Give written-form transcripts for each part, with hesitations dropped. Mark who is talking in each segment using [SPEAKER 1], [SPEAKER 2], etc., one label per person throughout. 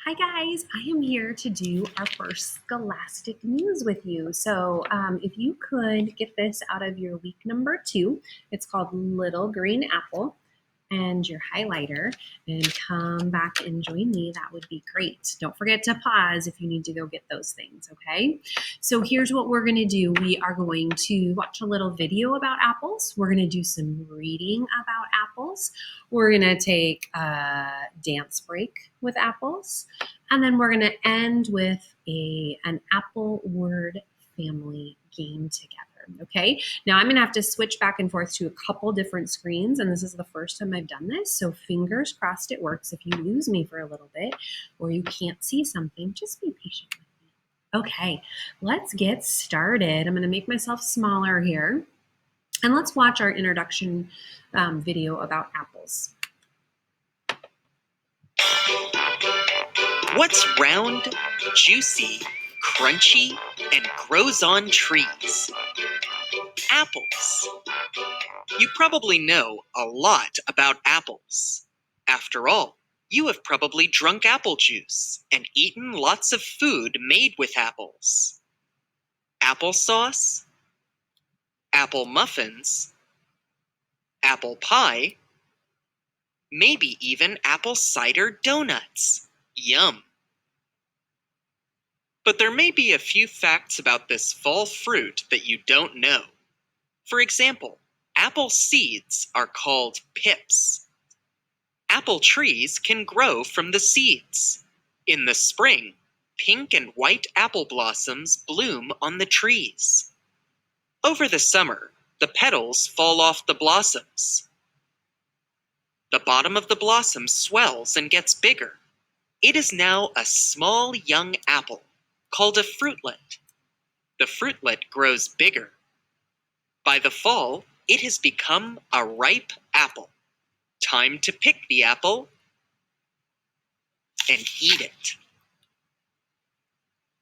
[SPEAKER 1] Hi guys, I am here to do our first Scholastic News with you. So if you could get this out of your week number 2, it's called Little Green Apple, and your highlighter, and come back and join me, that would be great. Don't forget to pause if you need to go get those things, okay? So here's what we're gonna do. We are going to watch a little video about apples. We're gonna do some reading about apples. We're gonna take a dance break with apples. And then we're gonna end with an apple word family game together. Okay, now I'm gonna have to switch back and forth to a couple different screens, and this is the first time I've done this, so fingers crossed it works. If you lose me for a little bit or you can't see something, just be patient with me. Okay, let's get started. I'm gonna make myself smaller here, and let's watch our introduction video about apples.
[SPEAKER 2] What's round, juicy, crunchy, and grows on trees? Apples. You probably know a lot about apples. After all, you have probably drunk apple juice and eaten lots of food made with apples. Applesauce, apple muffins, apple pie, maybe even apple cider donuts. Yum! But there may be a few facts about this fall fruit that you don't know. For example, apple seeds are called pips. Apple trees can grow from the seeds. In the spring, pink and white apple blossoms bloom on the trees. Over the summer, the petals fall off the blossoms. The bottom of the blossom swells and gets bigger. It is now a small young apple, called a fruitlet. The fruitlet grows bigger. By the fall, it has become a ripe apple. Time to pick the apple and eat it.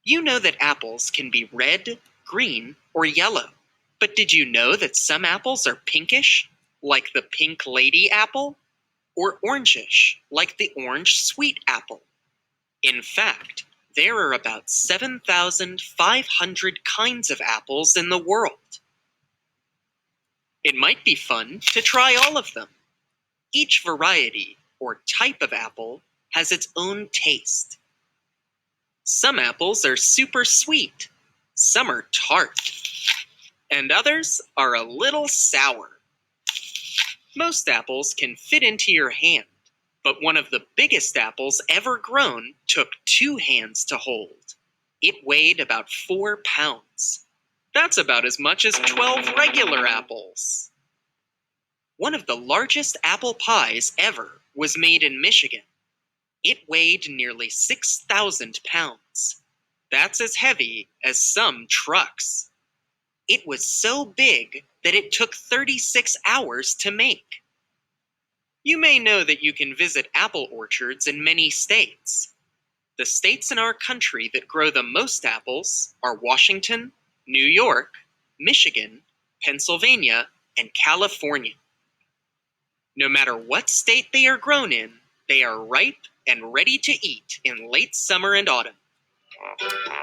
[SPEAKER 2] You know that apples can be red, green, or yellow. But did you know that some apples are pinkish, like the pink lady apple? Or orangish, like the orange sweet apple? In fact, there are about 7,500 kinds of apples in the world. It might be fun to try all of them. Each variety or type of apple has its own taste. Some apples are super sweet, some are tart, and others are a little sour. Most apples can fit into your hand, but one of the biggest apples ever grown took 2 hands to hold. It weighed about 4 pounds. That's about as much as 12 regular apples. One of the largest apple pies ever was made in Michigan. It weighed nearly 6,000 pounds. That's as heavy as some trucks. It was so big that it took 36 hours to make. You may know that you can visit apple orchards in many states. The states in our country that grow the most apples are Washington, New York, Michigan, Pennsylvania, and California. No matter what state they are grown in, they are ripe and ready to eat in late summer and autumn.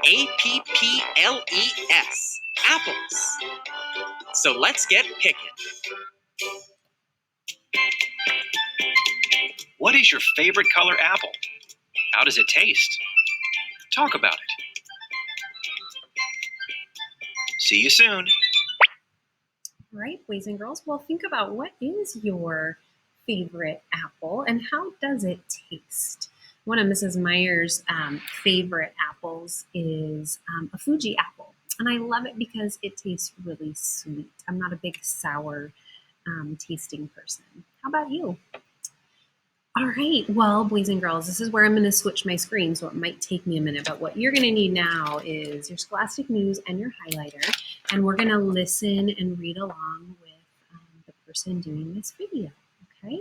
[SPEAKER 2] A-P-P-L-E-S, apples. So let's get picking.
[SPEAKER 3] What is your favorite color apple? How does it taste? Talk about it. See you soon.
[SPEAKER 1] All right, boys and girls, well, think about what is your favorite apple and how does it taste? One of Mrs. Meyer's favorite apples is a Fuji apple, and I love it because it tastes really sweet. I'm not a big sour tasting person. How about you? All right, well, boys and girls, this is where I'm going to switch my screen, so it might take me a minute, but what you're going to need now is your Scholastic News and your highlighter, and we're going to listen and read along with the person doing this video, okay?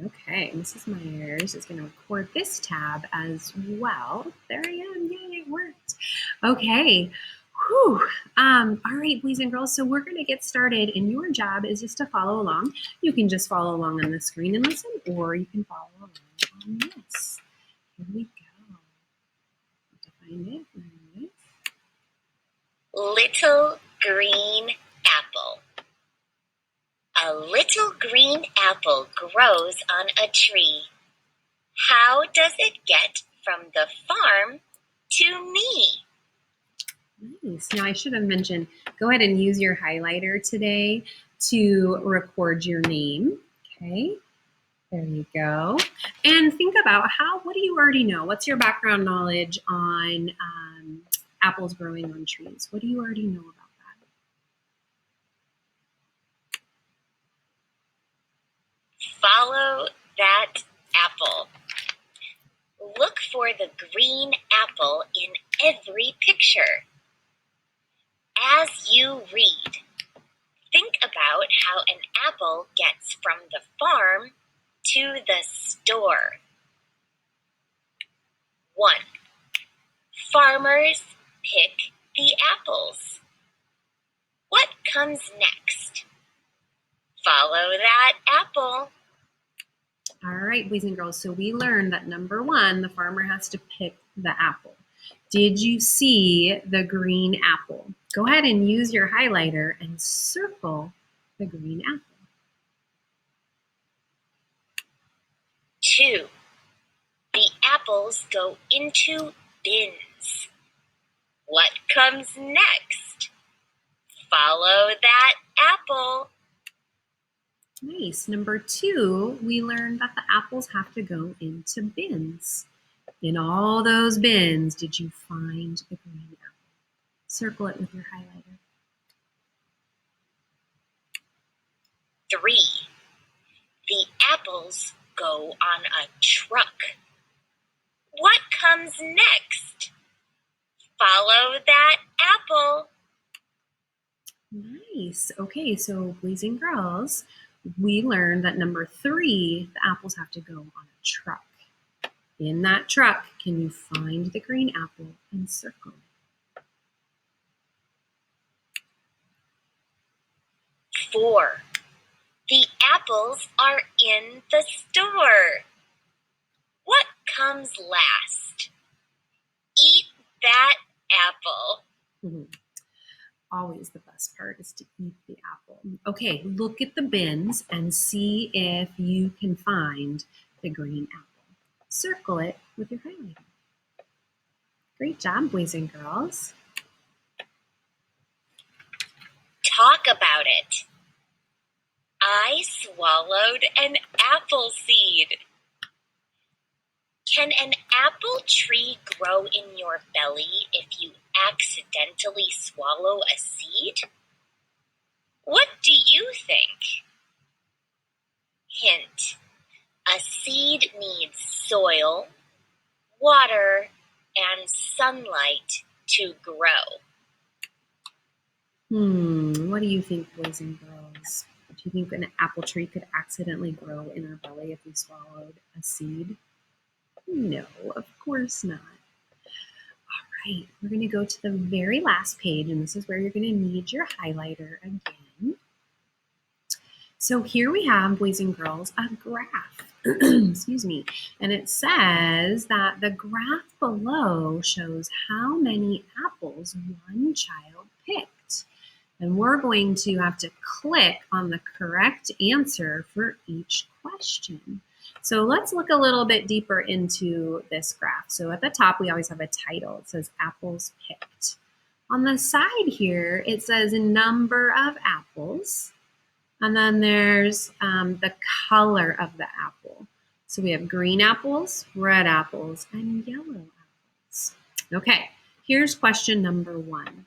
[SPEAKER 1] Okay, Mrs. Myers is going to record this tab as well. There I am. Yay, it worked. Okay. Whew. All right, boys and girls, so we're going to get started, and your job is just to follow along. You can just follow along on the screen and listen, or you can follow along on this. Here we go. To find it. There it is.
[SPEAKER 4] Little green apple. A little green apple grows on a tree. How does it get from the farm to me?
[SPEAKER 1] Nice. Now I should have mentioned, go ahead and use your highlighter today to record your name. Okay, there you go. And think about what do you already know? What's your background knowledge on apples growing on trees? What do you already know about that?
[SPEAKER 4] Follow that apple. Look for the green apple in every picture. As you read, think about how an apple gets from the farm to the store. 1. Farmers pick the apples. What comes next? Follow that apple.
[SPEAKER 1] All right, boys and girls, so we learned that number 1, the farmer has to pick the apple. Did you see the green apple? Go ahead and use your highlighter and circle the green apple.
[SPEAKER 4] 2. The apples go into bins. What comes next? Follow that apple.
[SPEAKER 1] Nice. Number 2, we learned that the apples have to go into bins. In all those bins, did you find the green apple? Circle it with your highlighter.
[SPEAKER 4] 3. The apples go on a truck. What comes next? Follow that apple.
[SPEAKER 1] Nice. Okay, so boys and girls, we learned that number 3, the apples have to go on a truck. In that truck, can you find the green apple and circle it?
[SPEAKER 4] 4. The apples are in the store. What comes last? Eat that apple.
[SPEAKER 1] Always the best part is to eat the apple. Okay, look at the bins and see if you can find the green apple. Circle it with your highlighter. Great job, boys and girls.
[SPEAKER 4] Talk about it. I swallowed an apple seed. Can an apple tree grow in your belly if you accidentally swallow a seed? What do you think? Hint: a seed needs soil, water, and sunlight to grow.
[SPEAKER 1] What do you think, boys and girls? Do you think an apple tree could accidentally grow in our belly if we swallowed a seed? No, of course not. All right, we're going to go to the very last page, and this is where you're going to need your highlighter again. So here we have, boys and girls, a graph. Excuse me. And it says that the graph below shows how many apples one child picked. And we're going to have to click on the correct answer for each question. So let's look a little bit deeper into this graph. So at the top, we always have a title. It says apples picked. On the side here, it says number of apples. And then there's the color of the apple. So we have green apples, red apples, and yellow apples. Okay, here's question number 1.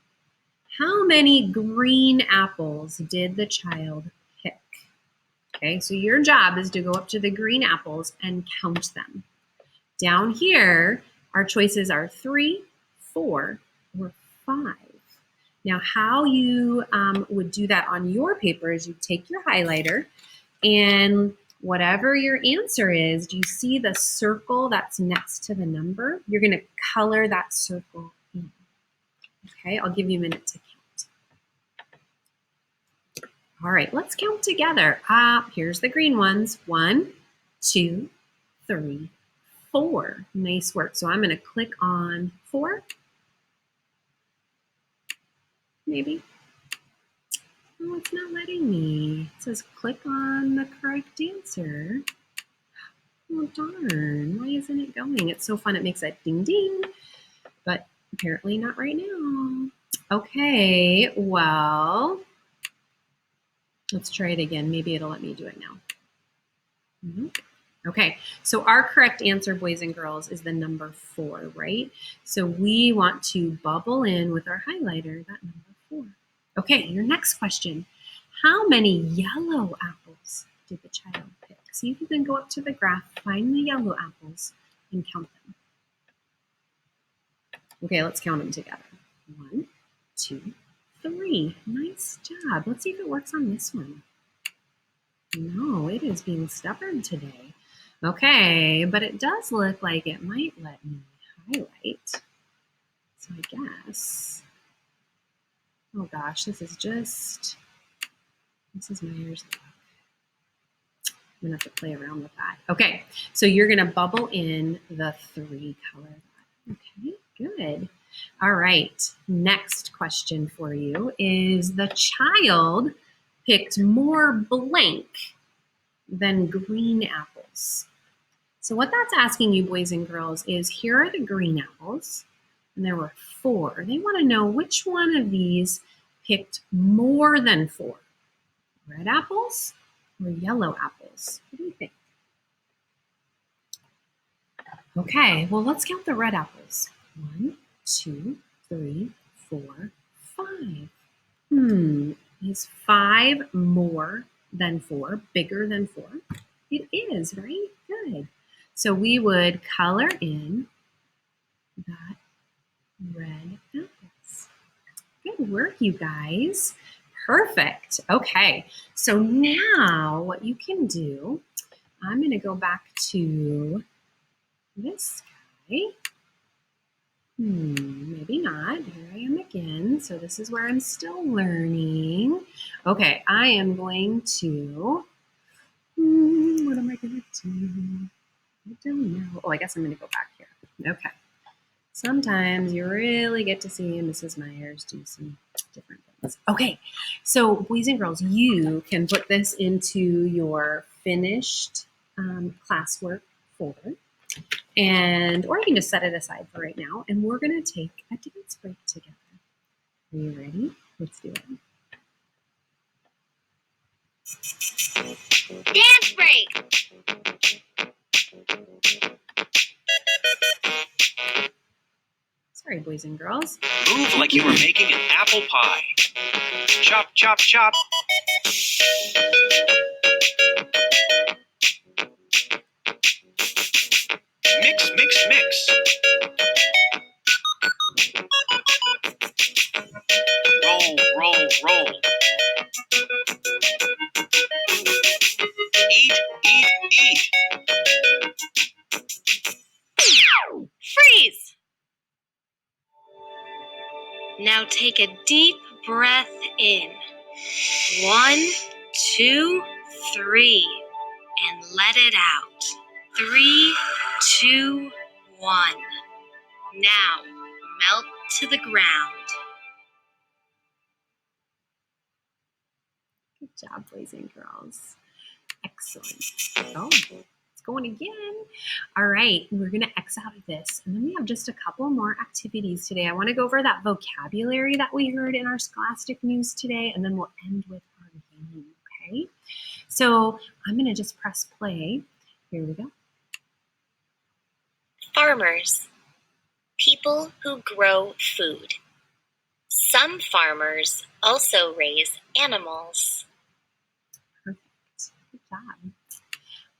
[SPEAKER 1] How many green apples did the child pick? Okay, so your job is to go up to the green apples and count them. Down here, our choices are 3, 4, or 5. Now, how you would do that on your paper is you take your highlighter and whatever your answer is, do you see the circle that's next to the number? You're going to color that circle in. Okay, I'll give you a minute to count. All right, let's count together. Here's the green ones. 1, 2, 3, 4. Nice work. So I'm going to click on 4. Maybe. Oh, it's not letting me. It says click on the correct answer. Oh, darn. Why isn't it going? It's so fun. It makes a ding ding, but apparently not right now. Okay, well, let's try it again. Maybe it'll let me do it now. Okay, so our correct answer, boys and girls, is the number 4, right? So we want to bubble in with our highlighter that number 4. Okay, your next question. How many yellow apples did the child pick? See if you can go up to the graph, find the yellow apples, and count them. Okay, let's count them together. 1, 2, 3. Nice job. Let's see if it works on this one. No, it is being stubborn today. Okay, but it does look like it might let me highlight. So I guess, oh gosh, this is Myers. I'm gonna have to play around with that. Okay, so you're gonna bubble in the 3 color. Okay, good. All right, next question for you is the child picked more blank than green apples. So what that's asking you, boys and girls, is here are the green apples, and there were 4. They want to know which one of these picked more than 4. Red apples or yellow apples? What do you think? Okay, well, let's count the red apples. 1, 2, 3, 4, 5. Is 5 more than 4, bigger than 4? It is, right? Good. So we would color in that red apples. Good work, you guys. Perfect. Okay, so now what you can do, I'm going to go back to this guy. Maybe not. Here I am again. So this is where I'm still learning. Okay, I am going to, what am I going to do? I don't know. Oh, I guess I'm going to go back here. Okay. Sometimes you really get to see Mrs. Myers do some different things. Okay, so boys and girls, you can put this into your finished classwork folder, or you can just set it aside for right now, and we're going to take a dance break together. Are you ready? Let's do it.
[SPEAKER 4] Dance break!
[SPEAKER 1] Sorry, boys and girls.
[SPEAKER 3] Move like you were making an apple pie. Chop, chop, chop. Mix, mix, mix. Roll, roll, roll. Eat, eat, eat.
[SPEAKER 4] Freeze! Now take a deep breath in. 1, 2, 3, and let it out. 3, 2, 1. Now melt to the ground.
[SPEAKER 1] Good job, boys and girls. Excellent. Oh, it's going again. All right, we're going to X out of this. And then we have just a couple more activities today. I want to go over that vocabulary that we heard in our Scholastic News today, and then we'll end with our game, okay? So I'm going to just press play. Here we go.
[SPEAKER 4] Farmers. People who grow food. Some farmers also raise animals.
[SPEAKER 1] Perfect. Good job.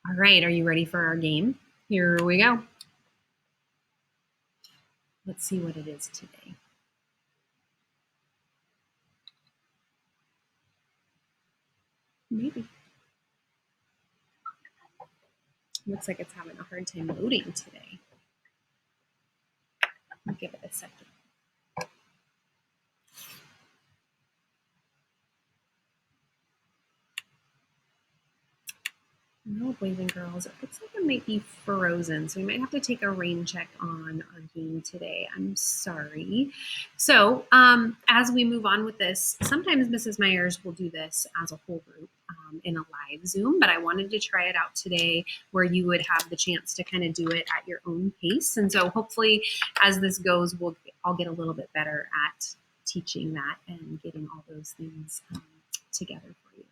[SPEAKER 1] All right, are you ready for our game? Here we go. Let's see what it is today. Maybe. Looks like it's having a hard time loading today. I'll give it a second. No, boys and girls, it looks like it might be frozen, so we might have to take a rain check on our game today. I'm sorry. So as we move on with this, sometimes Mrs. Myers will do this as a whole group in a live Zoom, but I wanted to try it out today where you would have the chance to kind of do it at your own pace. And so hopefully as this goes, I'll get a little bit better at teaching that and getting all those things together for you.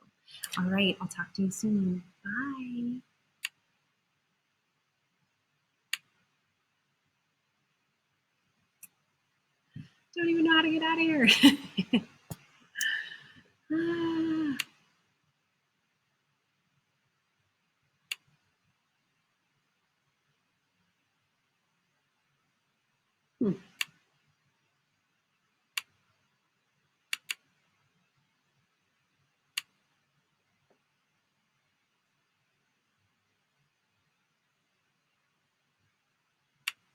[SPEAKER 1] All right, I'll talk to you soon. Bye. Don't even know how to get out of here. Hmm.